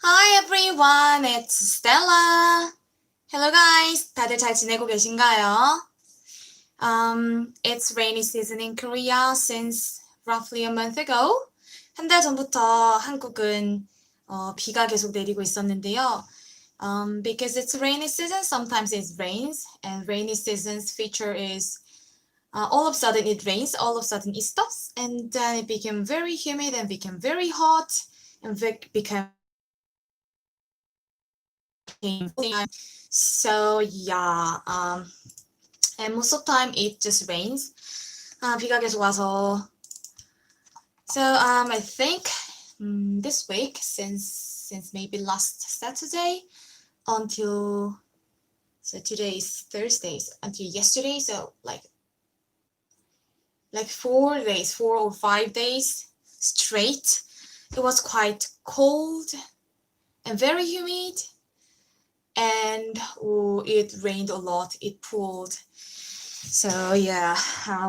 Hi everyone, it's Stella. Hello guys, 다들 잘 지내고 계신가요? It's rainy season in Korea since roughly a month ago. 한 달 전부터 한국은 비가 계속 내리고 있었는데요. Because it's rainy season, sometimes it rains, and rainy season's feature is all of a sudden it rains, all of a sudden it stops, and then it became very humid and became very hot and became so yeah, and most of the time it just rains. 비가 계속 와서. So I think this week since maybe last Saturday until today is Thursday until yesterday, so like 4 days, 4 or 5 days straight, it was quite cold and very humid. And it rained a lot, it poured. So yeah,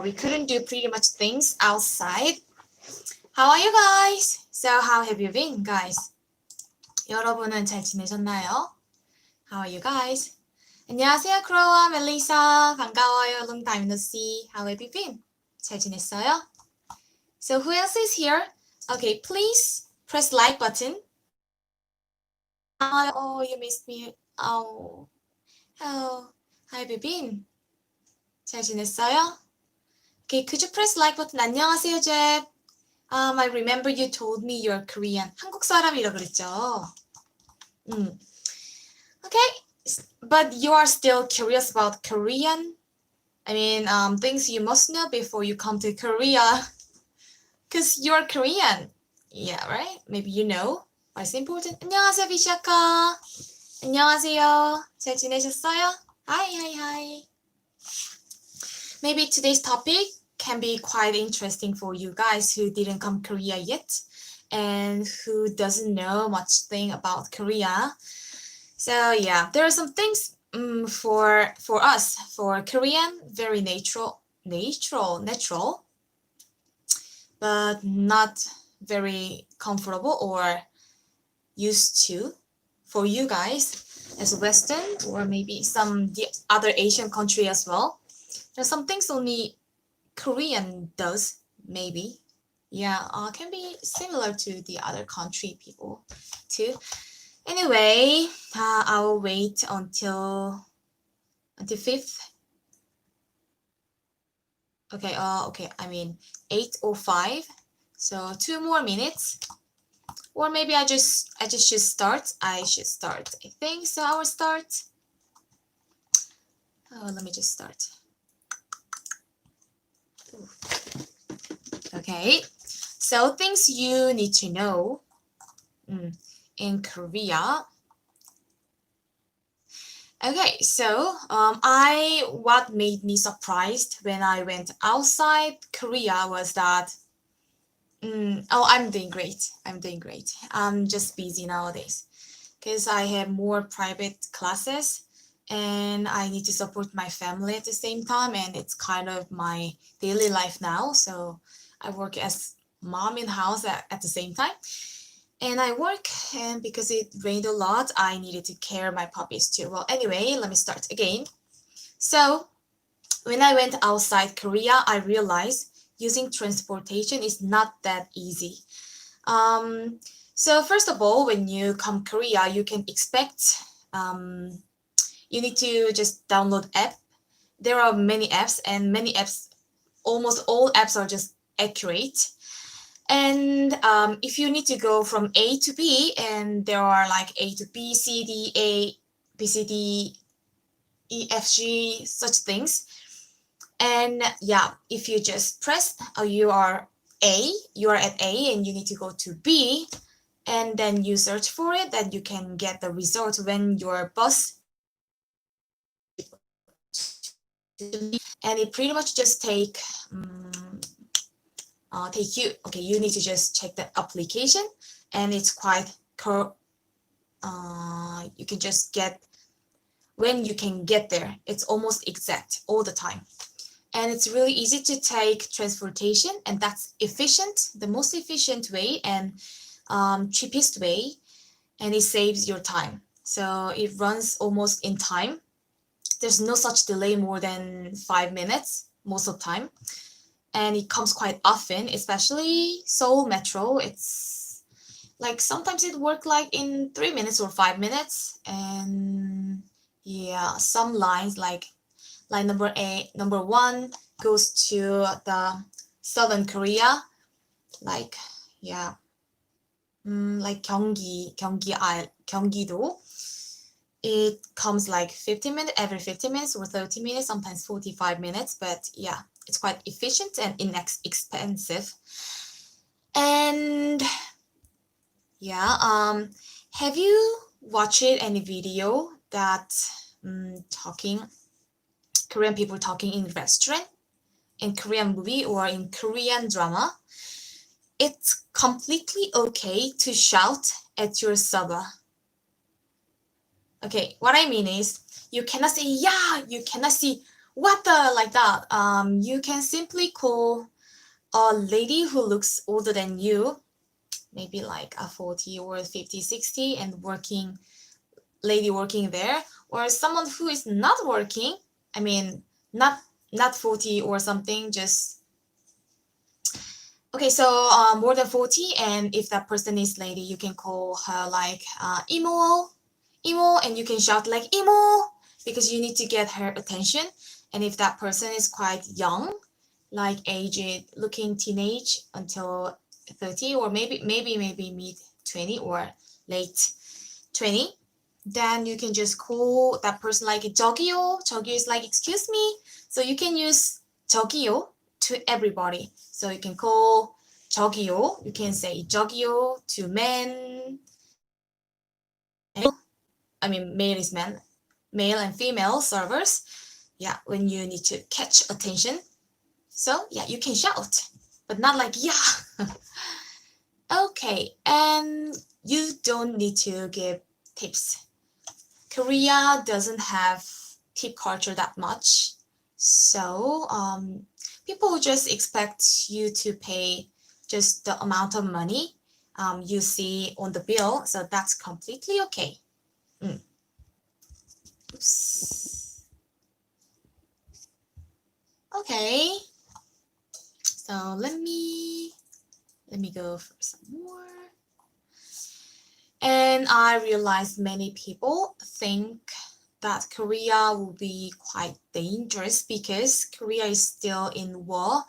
we couldn't do pretty much things outside. How are you guys? So how have you been, guys? 여러분은 잘 지내셨나요? How are you guys? 안녕하세요, 크로와 멜리사. 반가워요. Long time no see. How have you been? 잘 지냈어요? So who else is here? Okay, please press like button. Oh, you missed me. Oh, how have you been? 잘 지냈어요? Okay, could you press like button? 안녕하세요, Jeb. I remember you told me you're Korean. 한국 사람이라 그랬죠. Okay, but you are still curious about Korean? I mean, things you must know before you come to Korea. Because you're Korean. Yeah, right? Maybe you know. But it's important. 안녕하세요, 비샤카. 안녕하세요. 잘 지내셨어요? Hi. Maybe today's topic can be quite interesting for you guys who didn't come Korea yet and who doesn't know much thing about Korea. So yeah, there are some things for us, for Korean, very natural, but not very comfortable or used to for you guys as Western or maybe some the other Asian country as well. There's some things only Korean does, maybe. Yeah, can be similar to the other country people too. Anyway, I'll wait until 5th. Okay, I mean 8:05. So 2 more minutes. Or maybe I just should start. I think so. I will start. Oh, let me just start. Okay, so things you need to know in Korea. Okay, so what made me surprised when I went outside Korea was that I'm doing great. I'm just busy nowadays because I have more private classes and I need to support my family at the same time, and it's kind of my daily life now. So I work as mom in house at the same time. And I work, and because it rained a lot, I needed to care my puppies too. Well, anyway, let me start again. So when I went outside Korea, I realized using transportation is not that easy. So first of all, when you come Korea, you can expect you need to just download app. There are many apps, and almost all apps are just accurate. And if you need to go from A to B, and there are like A to B, C, D, A, B, C, D, E, F, G, such things. And yeah, if you just press, you are at A and you need to go to B, and then you search for it, then you can get the result when your bus, and it pretty much just take you. Okay, you need to just check the application, and it's quite you can just get when you can get there. It's almost exact all the time, and it's really easy to take transportation, and that's efficient, the most efficient way and cheapest way. and it saves your time. So it runs almost in time. There's no such delay more than 5 minutes most of the time. And it comes quite often, especially Seoul Metro. It's like sometimes it work like in 3 minutes or 5 minutes. And yeah, some lines like line number one goes to the southern Korea, like yeah, like 경기도. It comes like 15 minutes every 50 minutes or 30 minutes, sometimes 45 minutes. But yeah, it's quite efficient and inexpensive. And yeah, have you watched any video that talking Korean people talking in restaurant, in Korean movie or in Korean drama? It's completely okay to shout at your server. Okay, what I mean is you cannot say yeah, you cannot say what the like that. You can simply call a lady who looks older than you, maybe like a 40 or 50, 60, and working lady working there, or someone who is not working. I mean, not 40 or something, just okay. So more than 40, and if that person is lady, you can call her like emo, and you can shout like emo because you need to get her attention. And if that person is quite young, like aged looking teenage until 30, or maybe mid 20 or late 20, then you can just call that person like 저기요. 저기요 is like excuse me. So you can use 저기요 to everybody. So you can call 저기요. You can say 저기요 to men. I mean, male is men, male and female servers. Yeah, when you need to catch attention. So yeah, you can shout, but not like yeah. Okay, and you don't need to give tips. Korea doesn't have tip culture that much. So people just expect you to pay just the amount of money you see on the bill. So that's completely okay. Oops. Okay. So let me go for some more. And I realized many people think that Korea will be quite dangerous because Korea is still in war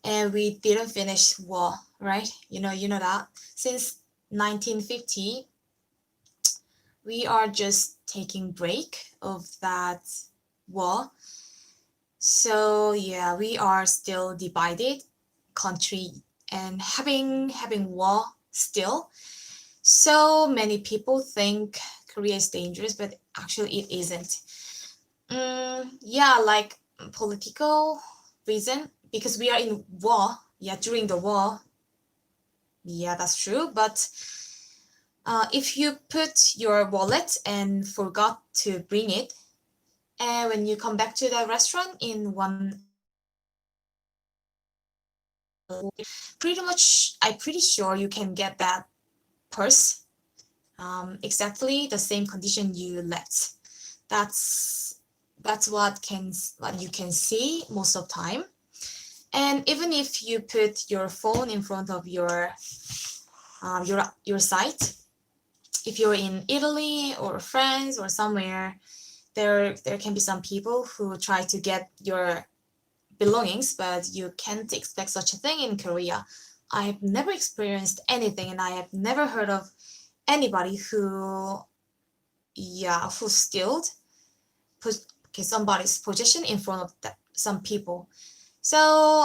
and we didn't finish war, right? You know that. Since 1950, we are just taking break of that war. So yeah, we are still divided country and having war still. So many people think Korea is dangerous, but actually it isn't. Yeah, like political reason because we are in war. Yeah, during the war. Yeah, that's true. But if you put your wallet and forgot to bring it, and when you come back to the restaurant in one, pretty much, I'm pretty sure you can get that purse exactly the same condition you left. That's what you can see most of the time. And even if you put your phone in front of your site, if you're in Italy or France or somewhere, there can be some people who try to get your belongings, but you can't expect such a thing in Korea. I have never experienced anything, and I have never heard of anybody who stealed put somebody's possession in front of some people. So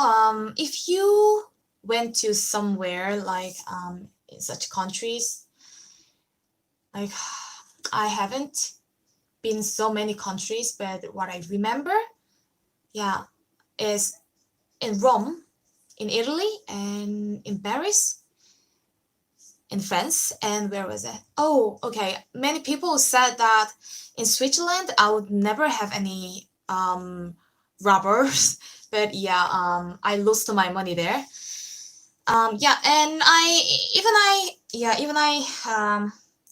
if you went to somewhere like in such countries, like I haven't been so many countries, but what I remember, yeah, is in Rome, in Italy, and in Paris, in France, and where was it? Oh, okay. Many people said that in Switzerland I would never have any robbers, but yeah, I lost my money there. Yeah, and even I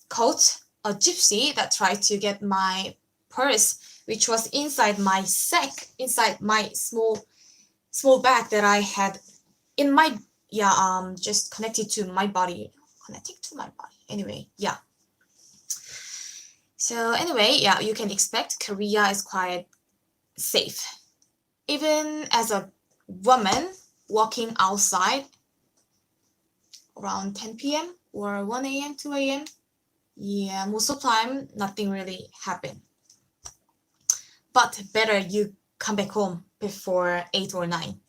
caught a gypsy that tried to get my purse, which was inside my sack, inside my small bag that I had in my, just connected to my body, anyway. So anyway, you can expect Korea is quite safe. Even as a woman walking outside around 10 p.m. or 1 a.m., 2 a.m., most of the time nothing really happened. But better you come back home before 8 or 9.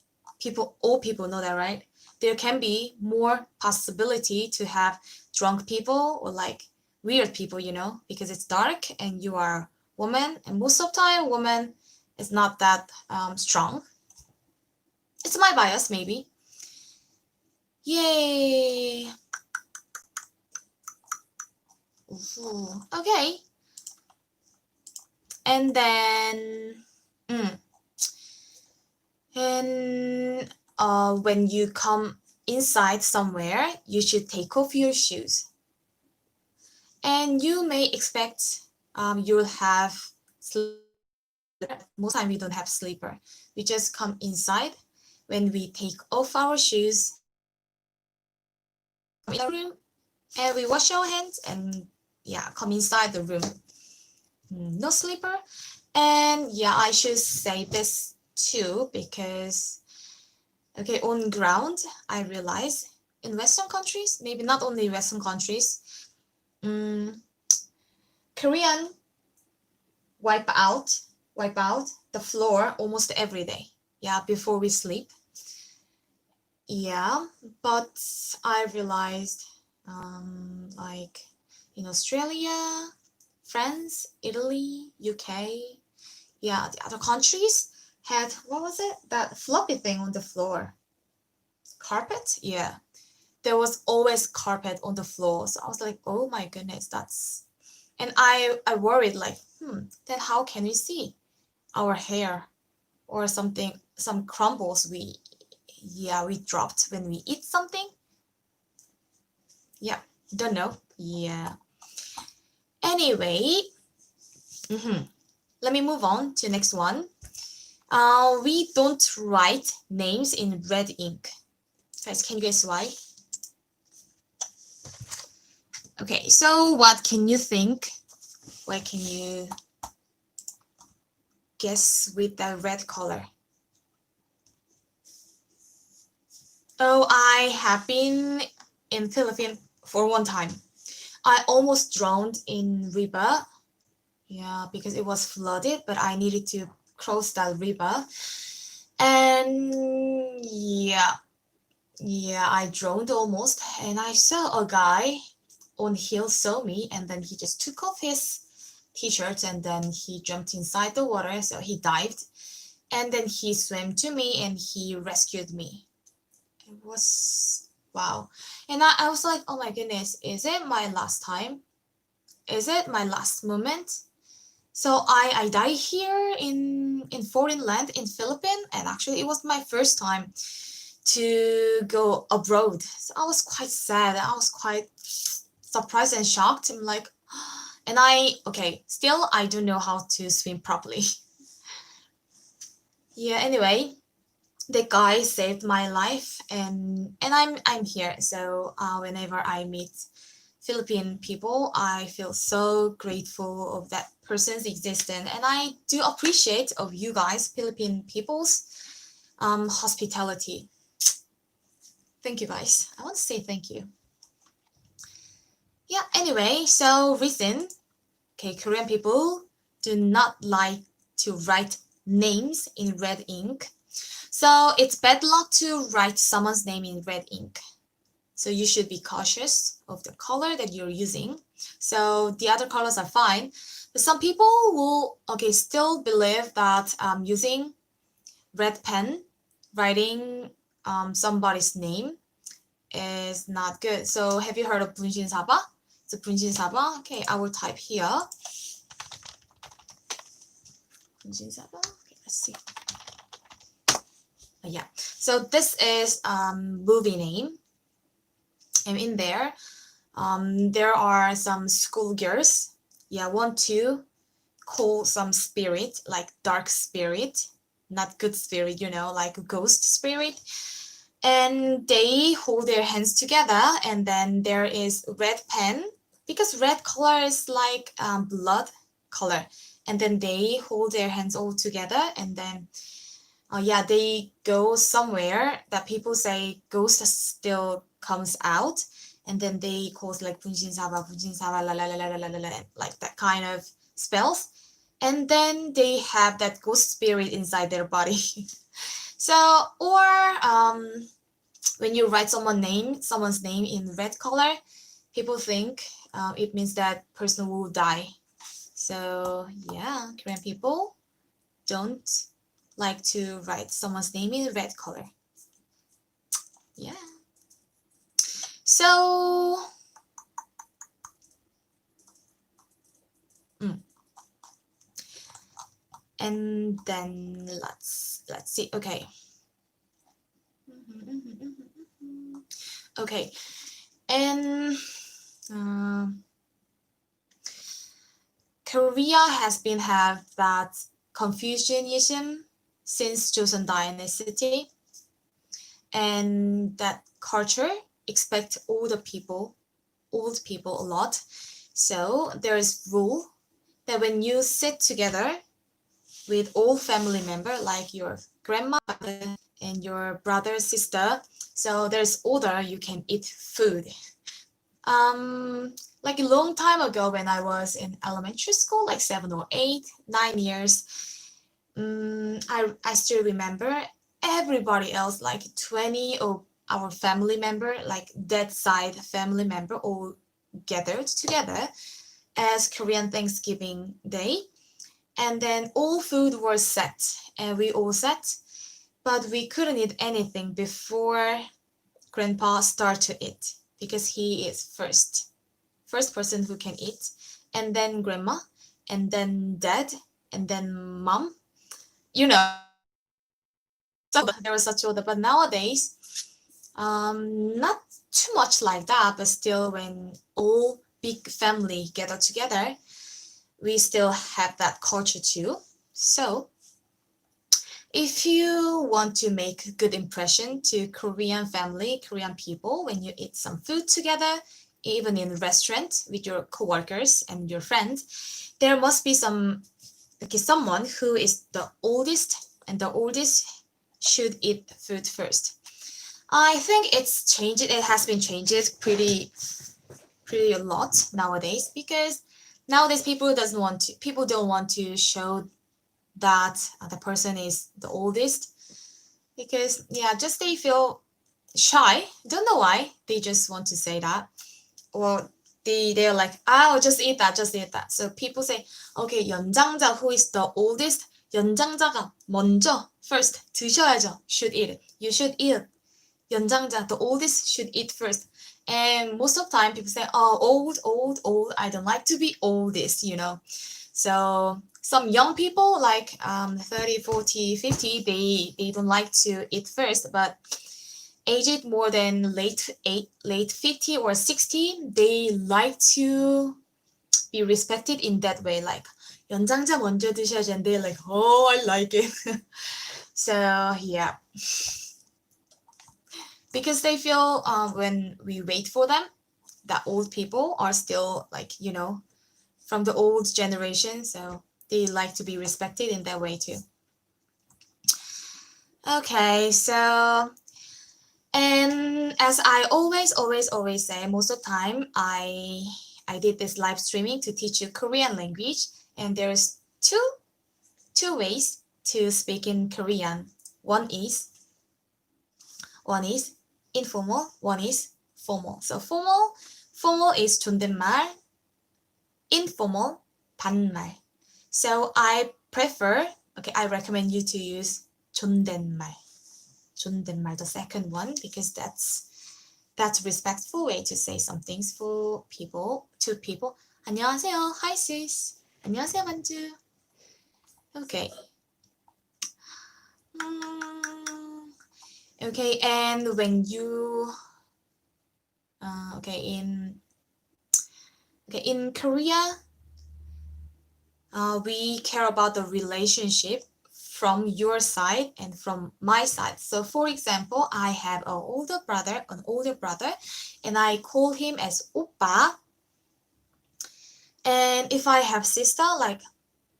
All people know that, right? There can be more possibility to have drunk people or like weird people, because it's dark and you are a woman, and most of the time woman is not that strong. It's my bias, maybe. Yay. Ooh, okay. And then when you come inside somewhere, you should take off your shoes. And you may expect you'll have sleeper. Most time we don't have sleeper. We just come inside. When we take off our shoes in the room, and we wash our hands and come inside the room. No sleeper. And I should say this too, because on ground I realize in Western countries, maybe not only Western countries, Korean wipe out the floor almost every day, before we sleep. But I realized like in Australia, France, Italy, UK, the other countries had, what was it, that floppy thing on the floor? Carpet? There was always carpet on the floor. So I was like, oh my goodness, and I worried like, then how can we see our hair or something, some crumbles we dropped when we eat something? Don't know. Anyway, let me move on to next one. We don't write names in red ink. Guys, can you guess why? Okay, so what can you think? What can you guess with the red color? Oh, I have been in Philippines for one time. I almost drowned in river. Because it was flooded, but I needed to cross that river. And I drowned almost. And I saw a guy on hill saw me, and then he just took off his t-shirt and then he jumped inside the water. So he dived, and then he swam to me and he rescued me. It was wow. And I was like, oh my goodness, is it my last time? Is it my last moment? So I died here in foreign land in Philippines, and actually it was my first time to go abroad. So I was quite sad. I was quite surprised and shocked. I'm like, and still I don't know how to swim properly. Anyway, the guy saved my life, and I'm here. So whenever I meet Philippine people, I feel so grateful of that person's existence, and I do appreciate of you guys, Philippine people's hospitality. Thank you, guys. I want to say thank you. Anyway, so reason, Korean people do not like to write names in red ink. So it's bad luck to write someone's name in red ink. So you should be cautious of the color that you're using. So the other colors are fine. But some people will still believe that using red pen, writing somebody's name is not good. So have you heard of 분신사바? So 분신사바, I will type here. 분신사바, let's see. So this is movie name. And in there, There are some schoolgirls, want to call some spirit, like dark spirit, not good spirit, like a ghost spirit. And they hold their hands together, and then there is red pen, because red color is like blood color. And then they hold their hands all together, and then they go somewhere that people say ghost still comes out, and then they call like 분신사바, 분신사바, la la la la la la la, like that kind of spells, and then they have that ghost spirit inside their body. So, or when you write someone's name in red color, people think it means that person will die. So yeah, Korean people don't like to write someone's name in red color. Yeah. So and then let's see. Okay. Okay. And Korea has been have that Confucianism since Joseon Dynasty, and that culture expects old people a lot. So there is rule that when you sit together with all family member, like your grandma and your brother, sister, so there's order, you can eat food. Like a long time ago when I was in elementary school, like 7 or 8, 9 years, I still remember everybody else, like 20 of our family member, like that side family member, all gathered together as Korean Thanksgiving Day. And then all food was set, and we all sat, but we couldn't eat anything before Grandpa started to eat, because he is first person who can eat, and then Grandma, and then Dad, and then Mom. So there was such order, but nowadays, not too much like that, but still, when all big family gather together, we still have that culture too. So if you want to make a good impression to Korean family, Korean people, when you eat some food together, even in restaurant with your coworkers and your friends, there must be someone who is the oldest, and the oldest should eat food first. I think it's changed. It has been changed pretty a lot nowadays, because nowadays people don't want to show that the person is the oldest, because just they feel shy. Don't know why, they just want to say that, or they're like, I'll just eat that, So people say, okay, 연장자, who is the oldest, 연장자가 먼저 first 드셔야죠. Should eat it. You should eat. 연장자, the oldest, should eat first. And most of the time people say, oh, old, I don't like to be oldest, So some young people, like 30, 40, 50, they don't like to eat first, but aged more than late 50 or 60, they like to be respected in that way, like 연장자 먼저 드셔야지, and they're like, oh, I like it. So yeah, because they feel when we wait for them, that old people are still like, from the old generation, so they like to be respected in that way too. Okay, so, and as I always say, most of the time I did this live streaming to teach you Korean language, and there's two ways to speak in Korean. One is informal, one is formal. So formal is 존댓말, informal 반말. So I recommend you to use 존댓말, the second one, because that's a respectful way to say some things to people. 안녕하세요, hi sis. 안녕하세요, 만주. Okay. Okay, and when you in Okay, in Korea, we care about the relationship from your side and from my side. So for example, I have an older brother, and I call him as oppa. And if I have sister,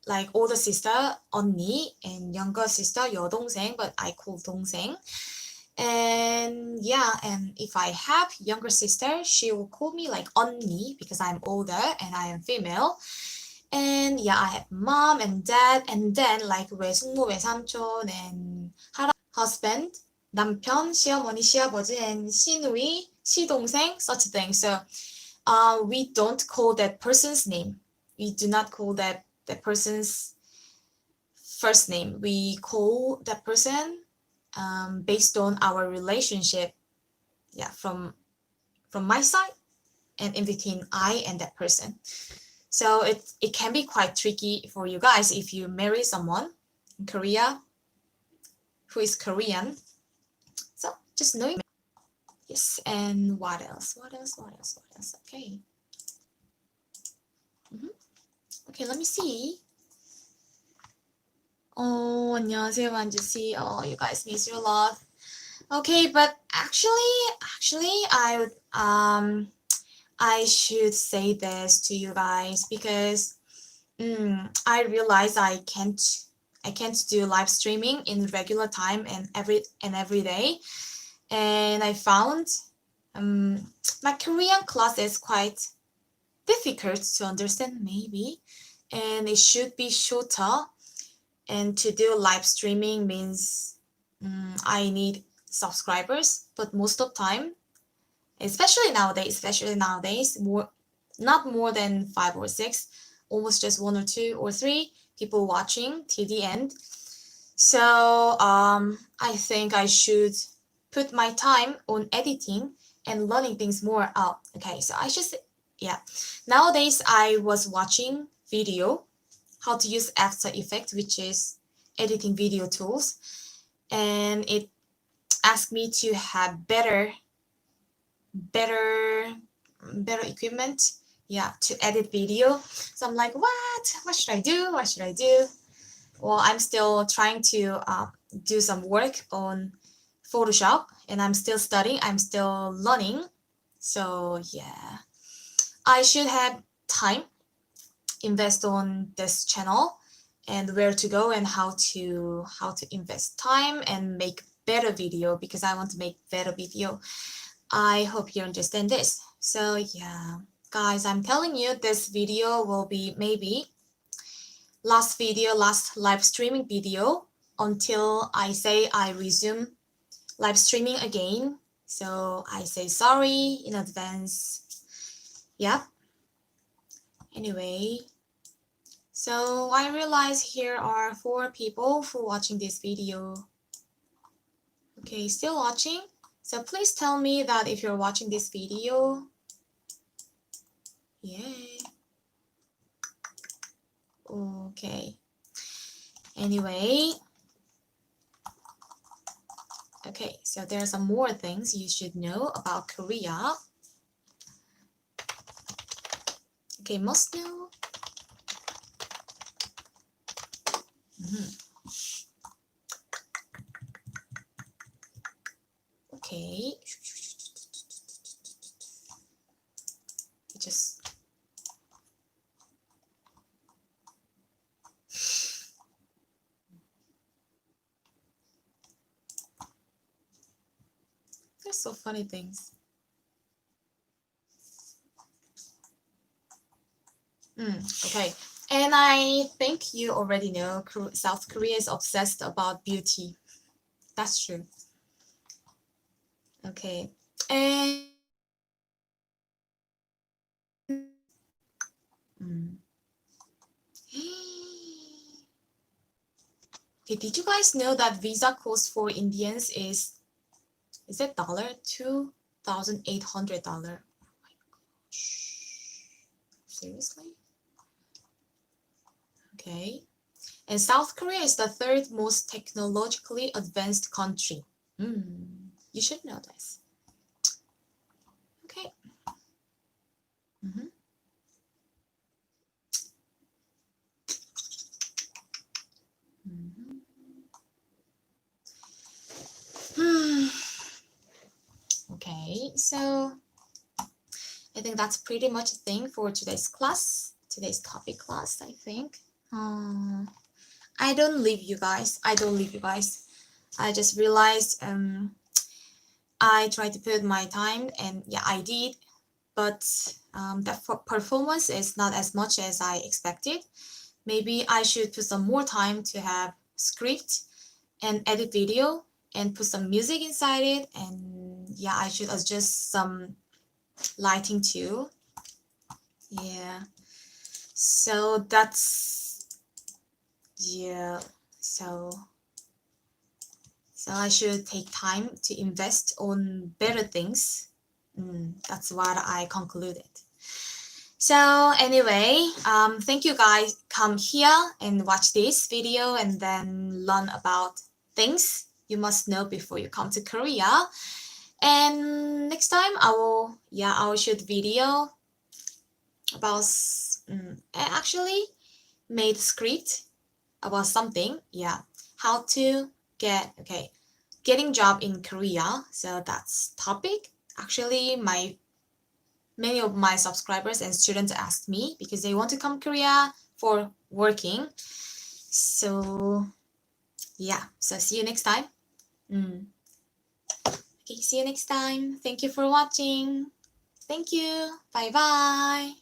like older sister, 언니, and younger sister, 여동생, but I call 동생. And yeah, and if I have younger sister, she will call me like 언니 because I'm older and I am female. And yeah, I have mom and dad, and then like 외숙모, 외삼촌, and husband, 남편, 시어머니, 시아버지, and 시누이, 시동생, such thing. So we don't call that person's name. We do not call that person's first name. We call that person based on our relationship, yeah, from my side and in between I and that person. So it can be quite tricky for you guys if you marry someone in Korea who is Korean. So just knowing. Yes, and what else? Okay. Okay, let me see. Oh, 안녕하세요, 만주씨. Oh, you guys miss you a lot. Okay, but actually, I should say this to you guys because I realize I can't do live streaming in regular time and every day, and I found my Korean class is quite difficult to understand maybe, and it should be shorter. And to do live streaming means I need subscribers, but most of time, especially nowadays, not more than 5 or 6, almost just 1 or 2 or 3 people watching till the end. So I think I should put my time on editing and learning things more out. Okay, so I just, yeah. Nowadays I was watching video how to use After Effects, which is editing video tools, and it asked me to have better equipment, yeah, to edit video. So I'm like, what should I do? Well, I'm still trying to do some work on Photoshop, and I'm still studying, I'm still learning. So yeah, I should have time invest on this channel and where to go and how to invest time and make better video because I want to make better video. I hope you understand this. So yeah, guys, I'm telling you this video will be maybe last live streaming video until I say I resume live streaming again. So I say sorry in advance. Yeah. Anyway, so I realize here are 4 people who are watching this video. Okay, still watching? So please tell me that if you're watching this video. Yay. Okay. Anyway. Okay, so there are some more things you should know about Korea. Okay, must know. Okay. Just there's so funny things. Okay, and I think you already know South Korea is obsessed about beauty. That's true. Okay, and okay, did you guys know that visa cost for Indians is it $2,800? Oh my gosh. Seriously? Okay. And South Korea is the 3rd most technologically advanced country. You should know this. Okay. think that's pretty much a thing for today's class, today's topic class, I think. I don't leave you guys. I don't leave you guys. I just realized I tried to put my time, and yeah, I did, but the performance is not as much as I expected. Maybe I should put some more time to have script and edit video and put some music inside it, and yeah, I should adjust some lighting too. Yeah, so that's, yeah, so I should take time to invest on better things. That's what I concluded. So anyway, thank you guys come here and watch this video and then learn about things you must know before you come to Korea. And next time I will shoot video about I actually made script about something. Yeah, how to getting job in Korea. So that's topic. Actually, many of my subscribers and students asked me because they want to come Korea for working. So yeah, so see you next time. Okay, see you next time. Thank you for watching. Thank you. Bye bye.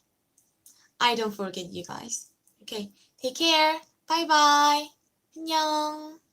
I don't forget you guys. Okay, take care. Bye bye. 안녕.